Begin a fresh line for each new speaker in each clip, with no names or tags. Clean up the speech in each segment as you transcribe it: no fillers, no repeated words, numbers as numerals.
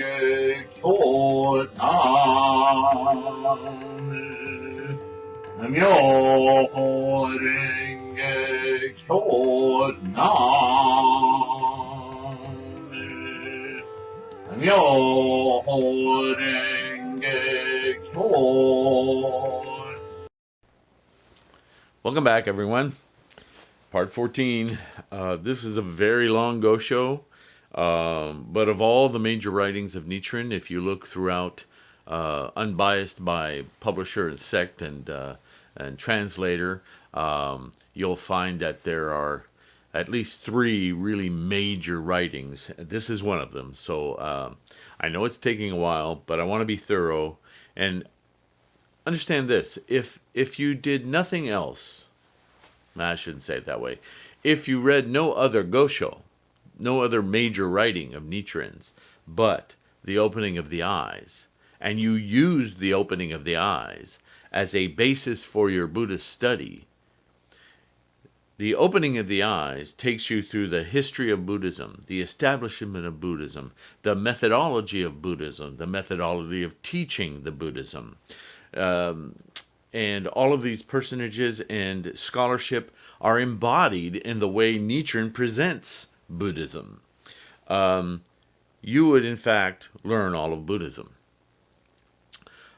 renge kyo nam. Myoho renge kyo nam. Myoho renge kyo.
Welcome back, everyone. Part 14. This is a very long go-show, but of all the major writings of Nichiren, if you look throughout, unbiased by publisher and sect and translator, you'll find that there are at least 3 really major writings. This is one of them. So I know it's taking a while, but I want to be thorough and understand this. If you did nothing else, I shouldn't say it that way. If you read no other Gosho, no other major writing of Nichiren's, but the opening of the eyes, and you used the opening of the eyes as a basis for your Buddhist study, the opening of the eyes takes you through the history of Buddhism, the establishment of Buddhism, the methodology of Buddhism, the methodology of teaching the Buddhism. And all of these personages and scholarship are embodied in the way Nichiren presents Buddhism. You would, in fact, learn all of Buddhism.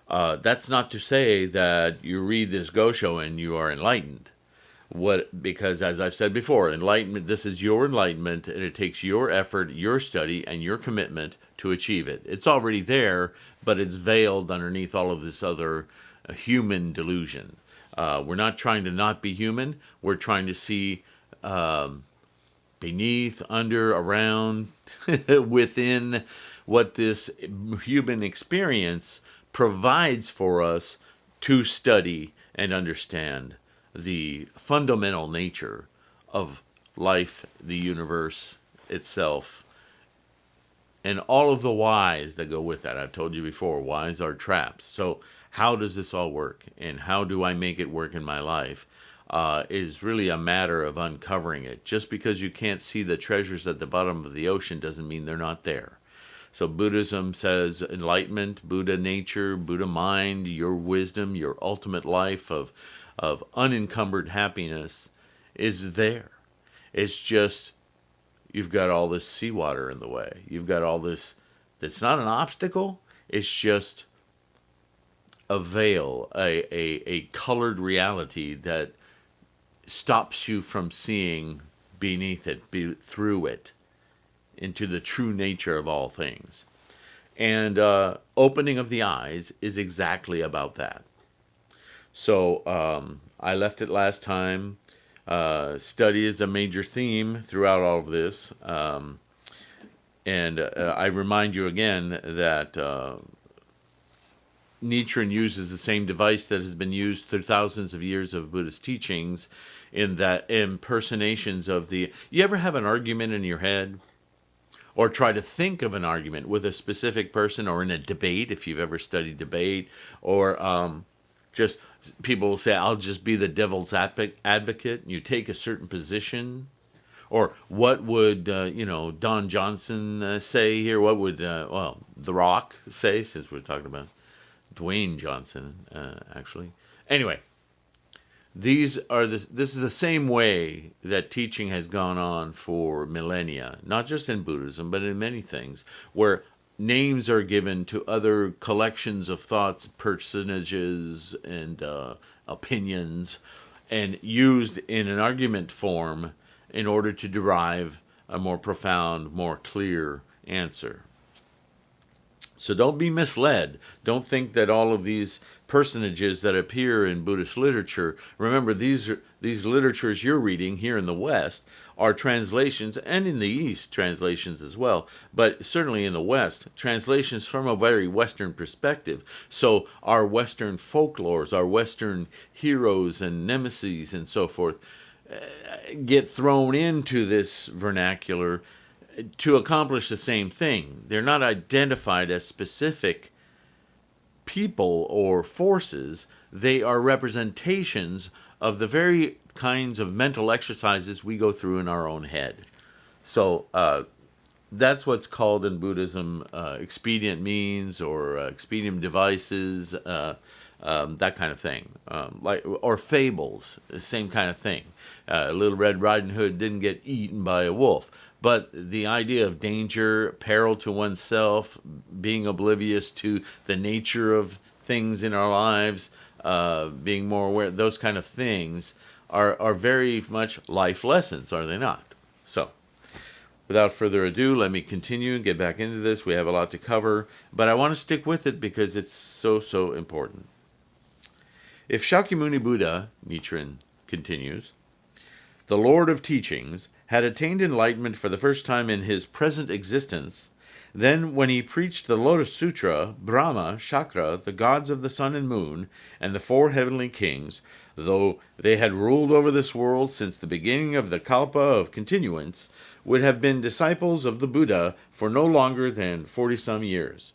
That's not to say that you read this Gosho and you are enlightened. Because, as I've said before, enlightenment, this is your enlightenment, and it takes your effort, your study, and your commitment to achieve it. It's already there, but it's veiled underneath all of this other human delusion. We're not trying to not be human. We're trying to see beneath, under, around, within what this human experience provides for us to study and understand the fundamental nature of life, the universe itself, and all of the whys that go with that. I've told you before, whys are traps. So how does this all work, and how do I make it work in my life, is really a matter of uncovering it. Just because you can't see the treasures at the bottom of the ocean doesn't mean they're not there. So Buddhism says enlightenment, Buddha nature, Buddha mind, your wisdom, your ultimate life of unencumbered happiness is there. It's just you've got all this seawater in the way. You've got all this that's not an obstacle. It's just a veil, a colored reality that stops you from seeing beneath it, through it, into the true nature of all things. And opening of the eyes is exactly about that. So I left it last time. Study is a major theme throughout all of this. And I remind you again that Nichiren uses the same device that has been used through thousands of years of Buddhist teachings, in that impersonations of the... You ever have an argument in your head? Or try to think of an argument with a specific person, or in a debate, if you've ever studied debate, or just people will say, I'll just be the devil's advocate. You take a certain position. Or what would, Don Johnson say here? What would, The Rock say, since we're talking about Dwayne Johnson, actually. Anyway, this is the same way that teaching has gone on for millennia, not just in Buddhism, but in many things, where names are given to other collections of thoughts, personages, and opinions, and used in an argument form in order to derive a more profound, more clear answer. So don't be misled. Don't think that all of these personages that appear in Buddhist literature, remember these literatures you're reading here in the West are translations, and in the East translations as well, but certainly in the West, translations from a very Western perspective. So our Western folklores, our Western heroes and nemesis and so forth get thrown into this vernacular to accomplish the same thing. They're not identified as specific people or forces. They are representations of the very kinds of mental exercises we go through in our own head. So that's what's called in Buddhism expedient means or expedient devices, that kind of thing, or fables, the same kind of thing. Little Red Riding Hood didn't get eaten by a wolf, but the idea of danger, peril to oneself, being oblivious to the nature of things in our lives, being more aware, those kind of things are very much life lessons, are they not? So, without further ado, let me continue and get back into this. We have a lot to cover, but I want to stick with it because it's so important. If Shakyamuni Buddha, Nichiren continues, the Lord of Teachings, had attained enlightenment for the first time in his present existence, then when he preached the Lotus Sutra, Brahma, Shakra, the gods of the sun and moon, and the four heavenly kings, though they had ruled over this world since the beginning of the kalpa of continuance, would have been disciples of the Buddha for no longer than 40-some years.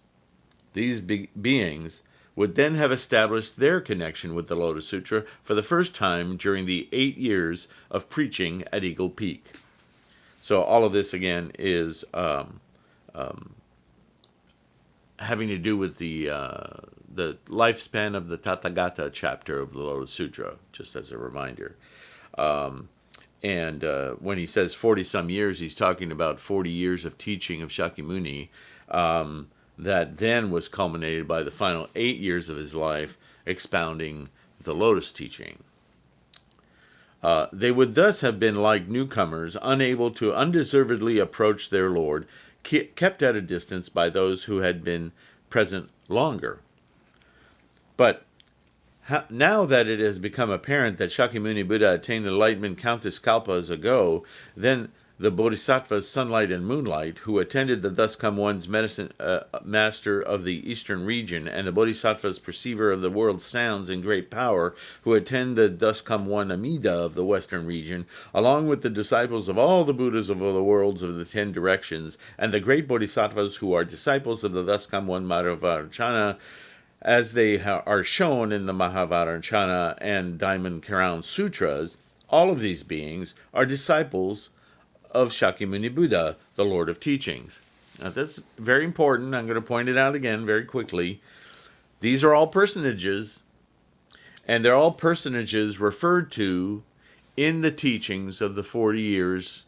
These beings would then have established their connection with the Lotus Sutra for the first time during the 8 years of preaching at Eagle Peak. So all of this, again, is having to do with the lifespan of the Tathagata chapter of the Lotus Sutra, just as a reminder. And when he says 40-some years, he's talking about 40 years of teaching of Shakyamuni, that then was culminated by the final 8 years of his life expounding the Lotus teaching. They would thus have been like newcomers, unable to undeservedly approach their Lord, kept at a distance by those who had been present longer. But now that it has become apparent that Shakyamuni Buddha attained enlightenment countless kalpas ago, then the Bodhisattvas Sunlight and Moonlight, who attended the Thus Come One's medicine master of the eastern region, and the Bodhisattvas Perceiver of the world's sounds in great power, who attend the Thus Come One Amida of the western region, along with the disciples of all the Buddhas of the worlds of the 10 directions, and the great Bodhisattvas who are disciples of the Thus Come One Mahavajarana, as they are shown in the Mahavajarana and Diamond Crown Sutras, all of these beings are disciples of Shakyamuni Buddha, the Lord of Teachings. Now that's very important. I'm going to point it out again very quickly. These are all personages, and they're all personages referred to in the teachings of the 40 years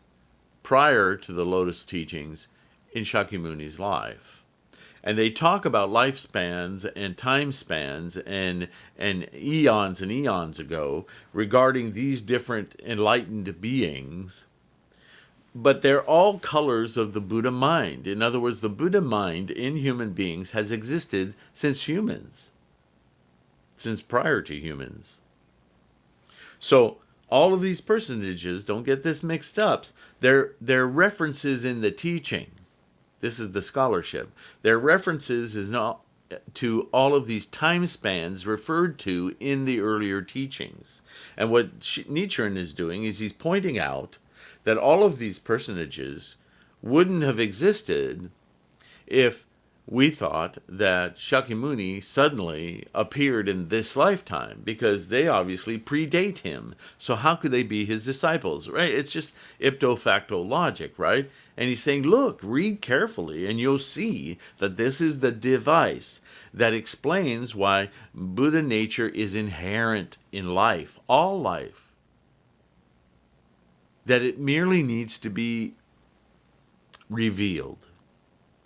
prior to the Lotus teachings in Shakyamuni's life. And they talk about lifespans and time spans and eons and eons ago regarding these different enlightened beings. But they're all colors of the Buddha mind. In other words, the Buddha mind in human beings has existed since humans, since prior to humans. So all of these personages, don't get this mixed up, they're references in the teaching. This is the scholarship. Their references is not to all of these time spans referred to in the earlier teachings. And what Nichiren is doing is he's pointing out that all of these personages wouldn't have existed if we thought that Shakyamuni suddenly appeared in this lifetime, because they obviously predate him. So how could they be his disciples, right? It's just ipso facto logic, right? And he's saying, look, read carefully, and you'll see that this is the device that explains why Buddha nature is inherent in life, all life. That it merely needs to be revealed.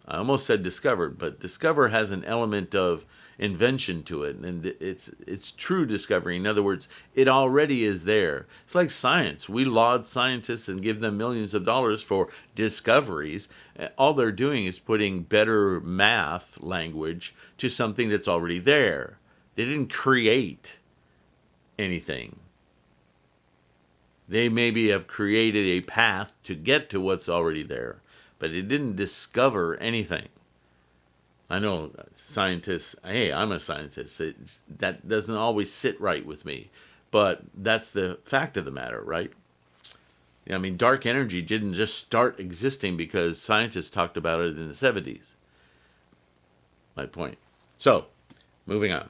I almost said discovered, but discover has an element of invention to it, and it's true discovery. In other words, it already is there. It's like science. We laud scientists and give them millions of dollars for discoveries. All they're doing is putting better math language to something that's already there. They didn't create anything. They maybe have created a path to get to what's already there, but it didn't discover anything. I know scientists, hey, I'm a scientist. That doesn't always sit right with me, but that's the fact of the matter, right? I mean, dark energy didn't just start existing because scientists talked about it in the 70s. My point. So, moving on.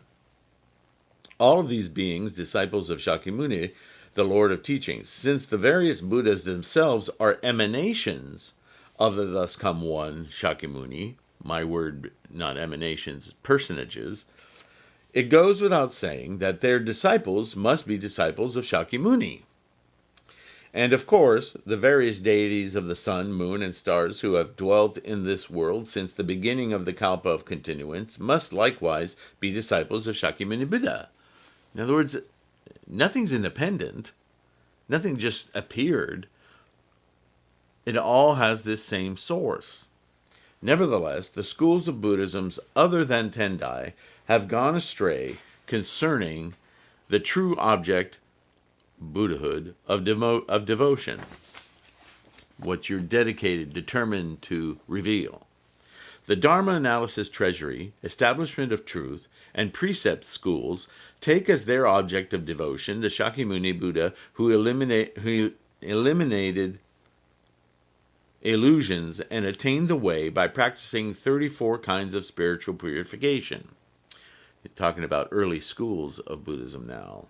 All of these beings, disciples of Shakyamuni, the Lord of Teachings, since the various Buddhas themselves are emanations of the thus come one, Shakyamuni, my word, not emanations, personages, it goes without saying that their disciples must be disciples of Shakyamuni. And of course, the various deities of the sun, moon, and stars who have dwelt in this world since the beginning of the Kalpa of continuance must likewise be disciples of Shakyamuni Buddha. In other words, nothing's independent. Nothing just appeared. It all has this same source. Nevertheless, the schools of Buddhism other than Tendai have gone astray concerning the true object, Buddhahood, of devotion, what you're dedicated, determined to reveal. The Dharma Analysis Treasury, Establishment of Truth, and Precept schools take as their object of devotion the Shakyamuni Buddha who eliminated illusions and attained the way by practicing 34 kinds of spiritual purification. You're talking about early schools of Buddhism now.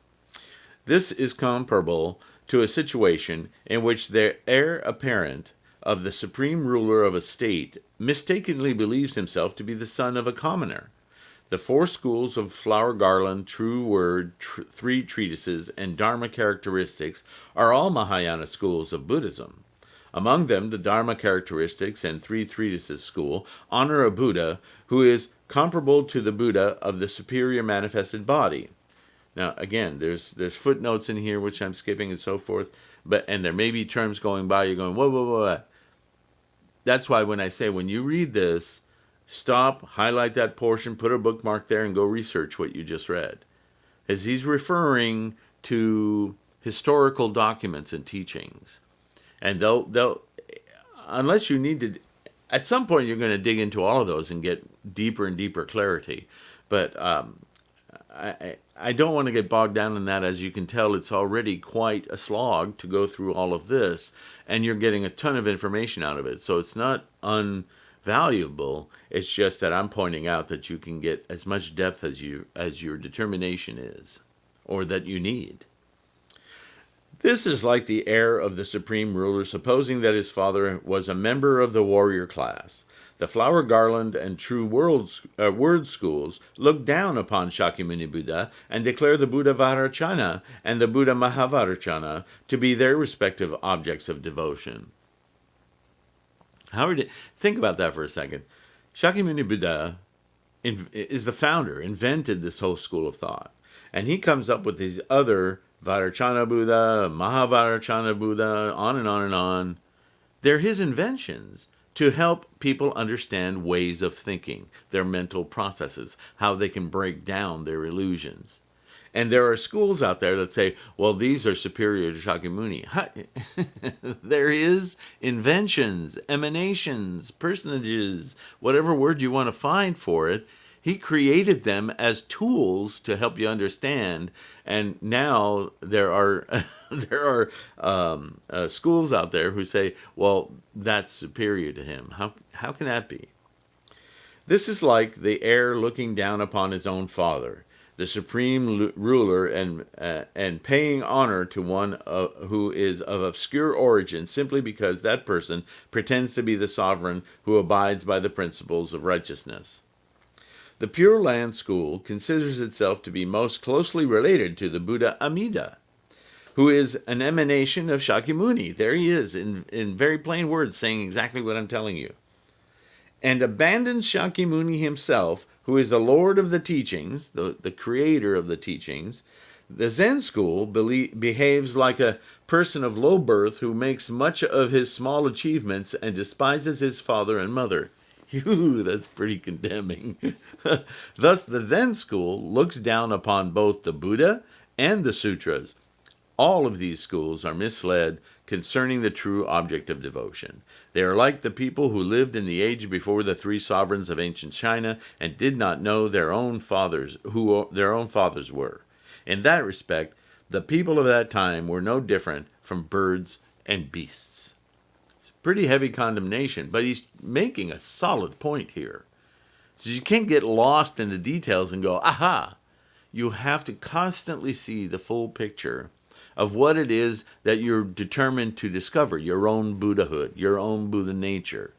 This is comparable to a situation in which the heir apparent of the supreme ruler of a state mistakenly believes himself to be the son of a commoner. The 4 schools of Flower Garland, True Word, 3 treatises, and Dharma characteristics are all Mahayana schools of Buddhism. Among them, the Dharma characteristics and 3 treatises school honor a Buddha who is comparable to the Buddha of the superior manifested body. Now, again, there's footnotes in here which I'm skipping and so forth, and there may be terms going by, you're going, whoa, whoa, whoa. That's why when I say, when you read this, stop, highlight that portion, put a bookmark there, and go research what you just read. As he's referring to historical documents and teachings. And they'll unless you need to, at some point you're going to dig into all of those and get deeper and deeper clarity. But I don't want to get bogged down in that. As you can tell, it's already quite a slog to go through all of this, and you're getting a ton of information out of it. So it's not unvaluable. It's just that I'm pointing out that you can get as much depth as your determination is, or that you need. This is like the heir of the supreme ruler supposing that his father was a member of the warrior class. The Flower Garland and True Word schools look down upon Shakyamuni Buddha and declare the Buddha Vajrayana and the Buddha Mahavajrayana to be their respective objects of devotion. Think about that for a second. Shakyamuni Buddha is the founder, invented this whole school of thought. And he comes up with these other Vajrayana Buddha, Mahavajrayana Buddha, on and on and on. They're his inventions to help people understand ways of thinking, their mental processes, how they can break down their illusions. And there are schools out there that say, well, these are superior to Shakyamuni. There is inventions, emanations, personages, whatever word you want to find for it. He created them as tools to help you understand, and now there are schools out there who say, "Well, that's superior to him." How can that be? This is like the heir looking down upon his own father, the supreme ruler, and paying honor to one who is of obscure origin simply because that person pretends to be the sovereign who abides by the principles of righteousness. The Pure Land School considers itself to be most closely related to the Buddha Amida, who is an emanation of Shakyamuni. There he is, in very plain words, saying exactly what I'm telling you. And abandons Shakyamuni himself, who is the Lord of the teachings, the creator of the teachings. The Zen school behaves like a person of low birth who makes much of his small achievements and despises his father and mother. Phew, that's pretty condemning. Thus, the Zen school looks down upon both the Buddha and the sutras. All of these schools are misled concerning the true object of devotion. They are like the people who lived in the age before the 3 sovereigns of ancient China and did not know their own fathers, who their own fathers were. In that respect, the people of that time were no different from birds and beasts. Pretty heavy condemnation, but he's making a solid point here. So you can't get lost in the details and go, aha! You have to constantly see the full picture of what it is that you're determined to discover, your own Buddhahood, your own Buddha nature.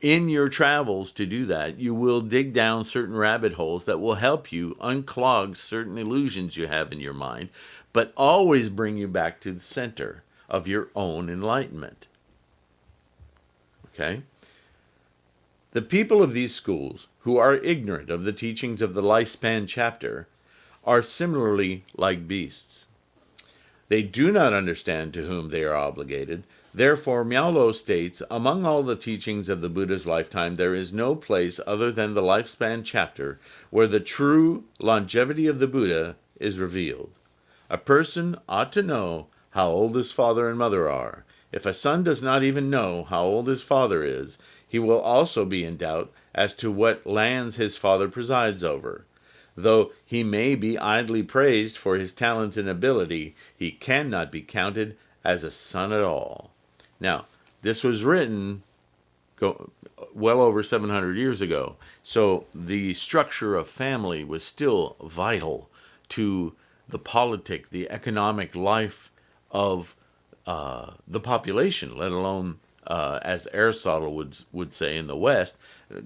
In your travels to do that, you will dig down certain rabbit holes that will help you unclog certain illusions you have in your mind, but always bring you back to the center of your own enlightenment. Okay? The people of these schools who are ignorant of the teachings of the lifespan chapter are similarly like beasts. They do not understand to whom they are obligated. Therefore, Miao states, among all the teachings of the Buddha's lifetime, there is no place other than the lifespan chapter where the true longevity of the Buddha is revealed. A person ought to know how old his father and mother are. If a son does not even know how old his father is, he will also be in doubt as to what lands his father presides over. Though he may be idly praised for his talent and ability, he cannot be counted as a son at all. Now, this was written well over 700 years ago, so the structure of family was still vital to the politic, the economic life of the population, let alone, as Aristotle would say in the West,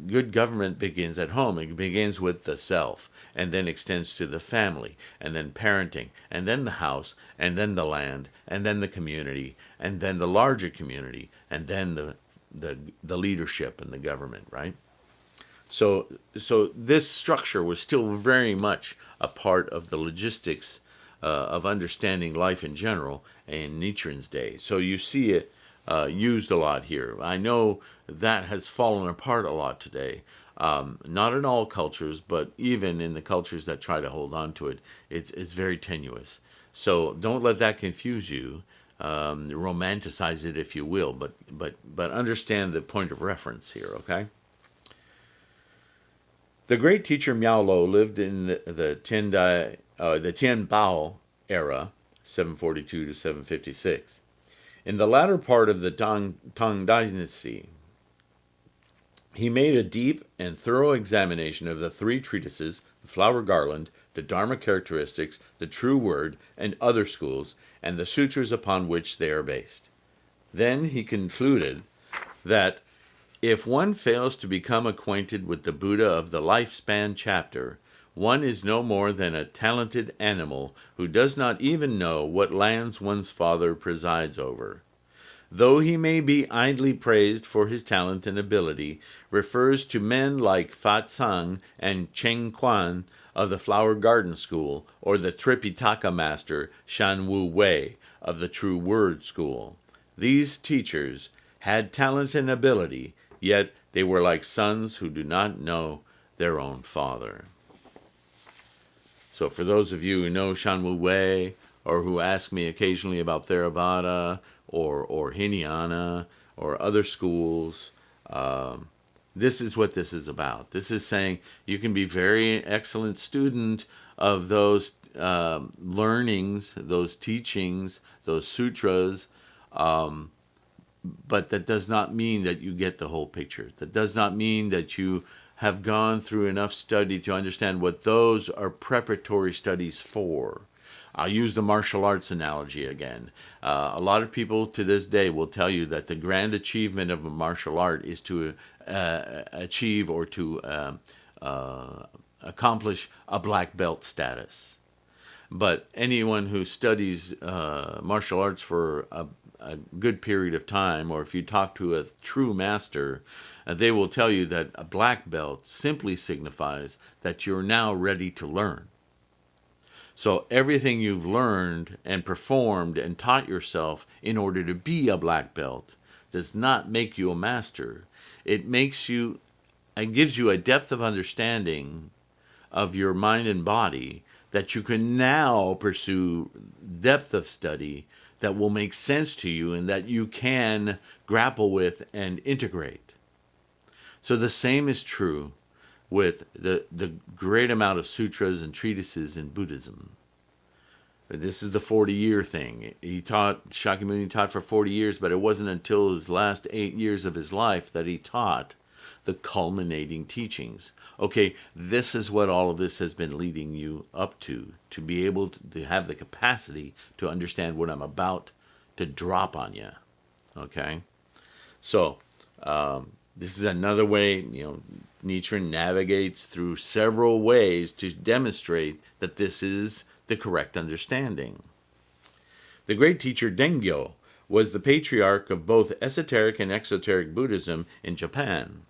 good government begins at home. It begins with the self, and then extends to the family, and then parenting, and then the house, and then the land, and then the community, and then the larger community, and then the leadership and the government, right? So this structure was still very much a part of the logistics of understanding life in general in Nichiren's day. So you see it used a lot here. I know that has fallen apart a lot today. Not in all cultures, but even in the cultures that try to hold on to it, it's very tenuous. So don't let that confuse you. Romanticize it if you will, but understand the point of reference here, okay? The great teacher Miao lived in the Tianbao era, 742 to 756. In the latter part of the Tang Dynasty, he made a deep and thorough examination of the three treatises, the Flower Garland, the Dharma Characteristics, the True Word, and other schools, and the sutras upon which they are based. Then he concluded that if one fails to become acquainted with the Buddha of the lifespan chapter, one is no more than a talented animal who does not even know what lands one's father presides over. Though he may be idly praised for his talent and ability, refers to men like Fa Tsang and Cheng Quan of the Flower Garden School, or the Tripitaka master Shan Wu Wei of the True Word School. These teachers had talent and ability, yet they were like sons who do not know their own father. So for those of you who know Shan Wu Wei, or who ask me occasionally about Theravada, or Hinayana, or other schools, this is what this is about. This is saying you can be very excellent student of those learnings, those teachings, those sutras, but that does not mean that you get the whole picture. That does not mean that you have gone through enough study to understand what those are preparatory studies for. I'll use the martial arts analogy again. A lot of people to this day will tell you that the grand achievement of a martial art is to achieve or to accomplish a black belt status. But anyone who studies martial arts for a good period of time, or if you talk to a true master, they will tell you that a black belt simply signifies that you're now ready to learn. So everything you've learned and performed and taught yourself in order to be a black belt does not make you a master. It makes you and gives you a depth of understanding of your mind and body that you can now pursue depth of study that will make sense to you and that you can grapple with and integrate. So the same is true with the great amount of sutras and treatises in Buddhism. This is the 40-year thing. Shakyamuni taught for 40 years, but it wasn't until his last 8 years of his life that he taught the culminating teachings. Okay, this is what all of this has been leading you up to be able to have the capacity to understand what I'm about to drop on you. Okay? So, this is another way, Nichiren navigates through several ways to demonstrate that this is the correct understanding. The great teacher Dengyo was the patriarch of both esoteric and exoteric Buddhism in Japan.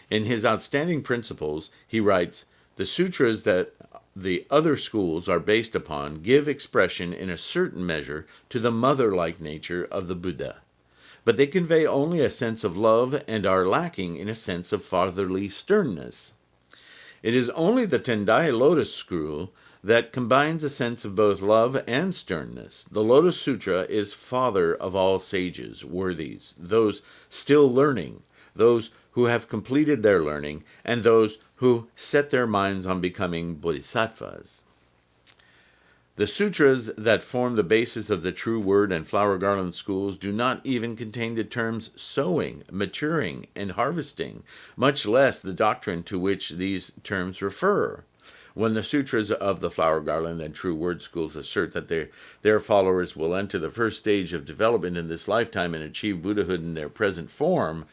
In his outstanding principles, he writes, "The sutras that the other schools are based upon give expression in a certain measure to the mother-like nature of the Buddha. But they convey only a sense of love and are lacking in a sense of fatherly sternness. It is only the Tendai Lotus school that combines a sense of both love and sternness. The Lotus Sutra is father of all sages, worthies, those still learning, those who have completed their learning, and those who set their minds on becoming bodhisattvas. The sutras that form the basis of the True Word and Flower Garland schools do not even contain the terms sowing, maturing, and harvesting, much less the doctrine to which these terms refer. When the sutras of the Flower Garland and True Word schools assert that their followers will enter the first stage of development in this lifetime and achieve Buddhahood in their present form,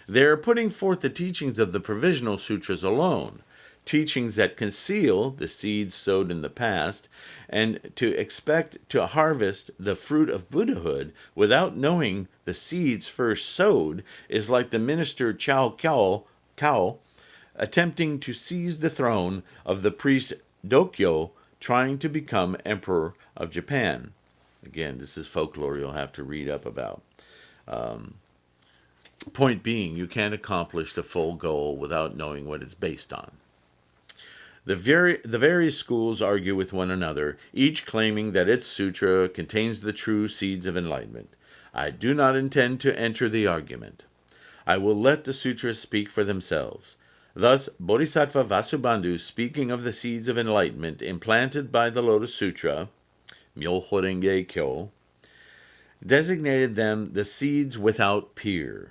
they are putting forth the teachings of the provisional sutras alone, teachings that conceal the seeds sowed in the past, and to expect to harvest the fruit of Buddhahood without knowing the seeds first sowed is like the minister Cao attempting to seize the throne of the priest Dokyo trying to become emperor of Japan. Again, this is folklore you'll have to read up about. Point being, you can't accomplish the full goal without knowing what it's based on. The various schools argue with one another, each claiming that its sutra contains the true seeds of enlightenment. I do not intend to enter the argument. I will let the sutras speak for themselves. Thus, Bodhisattva Vasubandhu, speaking of the seeds of enlightenment implanted by the Lotus Sutra, Myoho Renge Kyo, designated them the seeds without peer.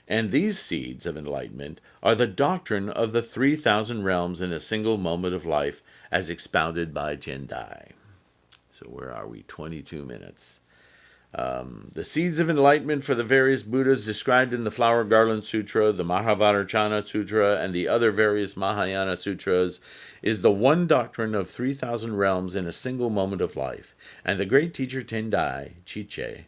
And these seeds of enlightenment are the doctrine of the 3,000 realms in a single moment of life, as expounded by Tendai. So where are we? 22 minutes. The seeds of enlightenment for the various Buddhas described in the Flower Garland Sutra, the Mahavajrayana Sutra, and the other various Mahayana Sutras is the one doctrine of 3,000 realms in a single moment of life. And the great teacher Tendai, Chiche,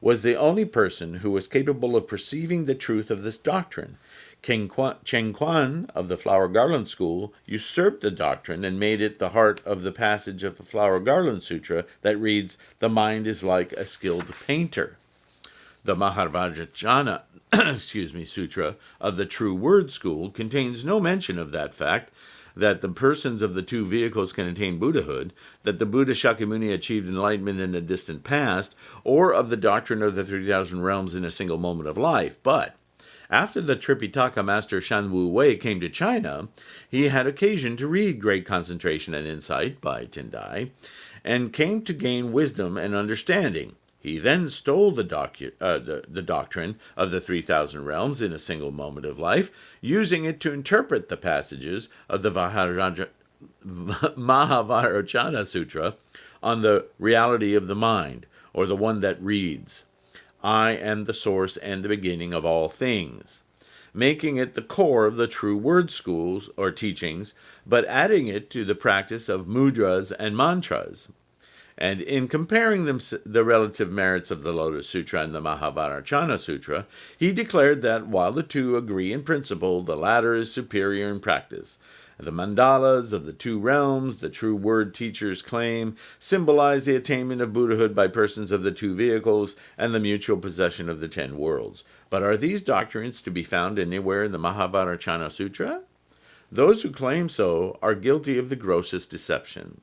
was the only person who was capable of perceiving the truth of this doctrine. Cheng Quan of the Flower Garland School usurped the doctrine and made it the heart of the passage of the Flower Garland Sutra that reads, "The mind is like a skilled painter." The Mahavajrayana Sutra of the True Word School contains no mention of that fact, that the persons of the two vehicles can attain Buddhahood, that the Buddha Shakyamuni achieved enlightenment in the distant past, or of the doctrine of the 3,000 realms in a single moment of life. But after the Tripitaka master Shan Wu Wei came to China, he had occasion to read Great Concentration and Insight by Tendai, and came to gain wisdom and understanding. He then stole the doctrine of the 3,000 realms in a single moment of life, using it to interpret the passages of the Mahavajrayana Sutra on the reality of the mind, or the one that reads, "I am the source and the beginning of all things," making it the core of the True Word schools or teachings, but adding it to the practice of mudras and mantras. And in comparing the relative merits of the Lotus Sutra and the Mahavajrayana Sutra, he declared that while the two agree in principle, the latter is superior in practice. The mandalas of the two realms, the True Word teachers claim, symbolize the attainment of Buddhahood by persons of the two vehicles and the mutual possession of the 10 worlds. But are these doctrines to be found anywhere in the Mahavajrayana Sutra? Those who claim so are guilty of the grossest deception.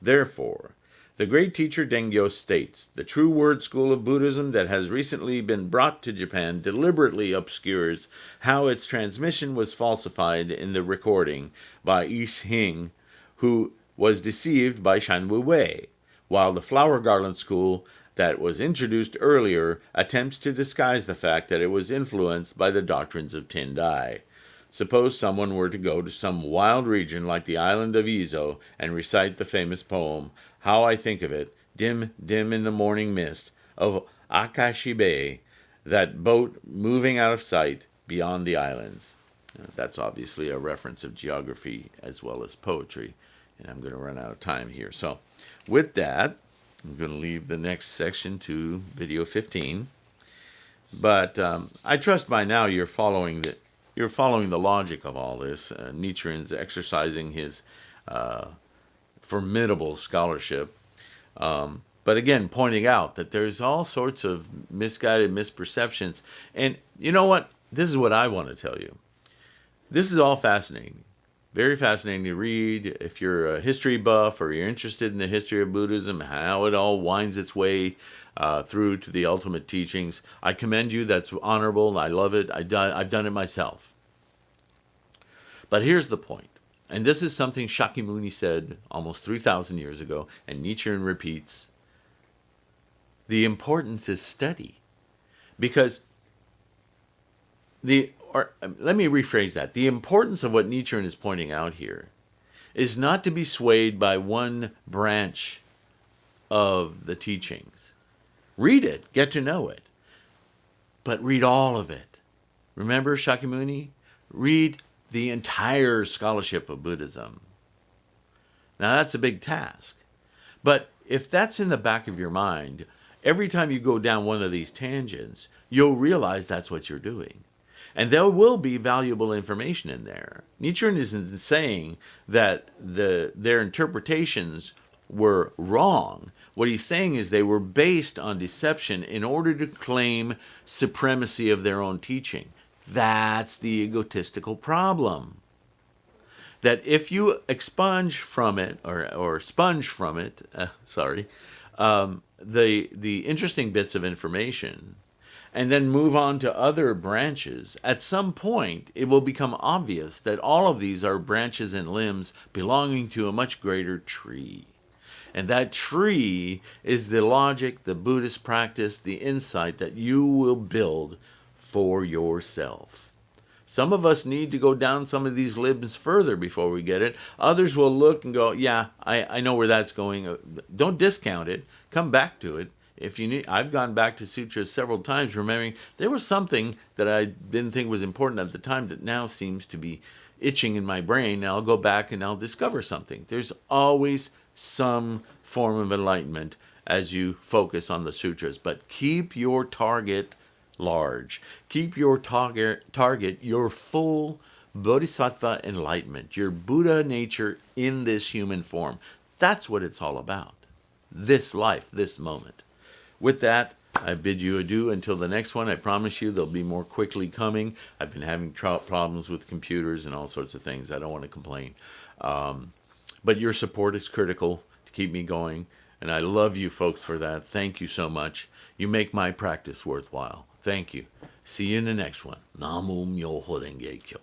Therefore, the great teacher Dengyo states, the True Word school of Buddhism that has recently been brought to Japan deliberately obscures how its transmission was falsified in the recording by Hing, who was deceived by Shan Wu Wei, while the Flower Garland school that was introduced earlier attempts to disguise the fact that it was influenced by the doctrines of Tendai. Suppose someone were to go to some wild region like the island of Izo and recite the famous poem, How I Think of It, dim, dim in the morning mist, of Akashibe, that boat moving out of sight beyond the islands. That's obviously a reference of geography as well as poetry, and I'm going to run out of time here. So with that, I'm going to leave the next section to video 15. But I trust by now you're following the logic of all this. Nichiren's exercising his formidable scholarship. But again, pointing out that there's all sorts of misguided misperceptions. And you know what? This is what I want to tell you. This is all fascinating. Very fascinating to read. If you're a history buff or you're interested in the history of Buddhism, how it all winds its way through to the ultimate teachings, I commend you. That's honorable. I love it. I've done it myself. But here's the point. And this is something Shakyamuni said almost 3,000 years ago, and Nichiren repeats. The importance is study. Because let me rephrase that. The importance of what Nichiren is pointing out here is not to be swayed by one branch of the teachings. Read it, get to know it, but read all of it. Remember Shakyamuni? Read the entire scholarship of Buddhism. Now that's a big task. But if that's in the back of your mind, every time you go down one of these tangents, you'll realize that's what you're doing. And there will be valuable information in there. Nichiren isn't saying that their interpretations were wrong. What he's saying is they were based on deception in order to claim supremacy of their own teaching. That's the egotistical problem. That if you expunge from it, or sponge from it, the interesting bits of information, and then move on to other branches, at some point it will become obvious that all of these are branches and limbs belonging to a much greater tree. And that tree is the logic, the Buddhist practice, the insight that you will build for yourself. Some of us need to go down some of these limbs further before we get it. Others will look and go, yeah, I know where that's going. Don't discount it. Come back to it. If you need, I've gone back to sutras several times, remembering there was something that I didn't think was important at the time that now seems to be itching in my brain. And I'll go back and I'll discover something. There's always some form of enlightenment as you focus on the sutras. But keep your target large. Keep your target your full bodhisattva enlightenment, your Buddha nature in this human form. That's what it's all about. This life, this moment. With that, I bid you adieu until the next one. I promise you there'll be more quickly coming. I've been having problems with computers and all sorts of things. I don't want to complain. But your support is critical to keep me going. And I love you folks for that. Thank you so much. You make my practice worthwhile. Thank you. See you in the next one. Namu Myoho Renge Kyo.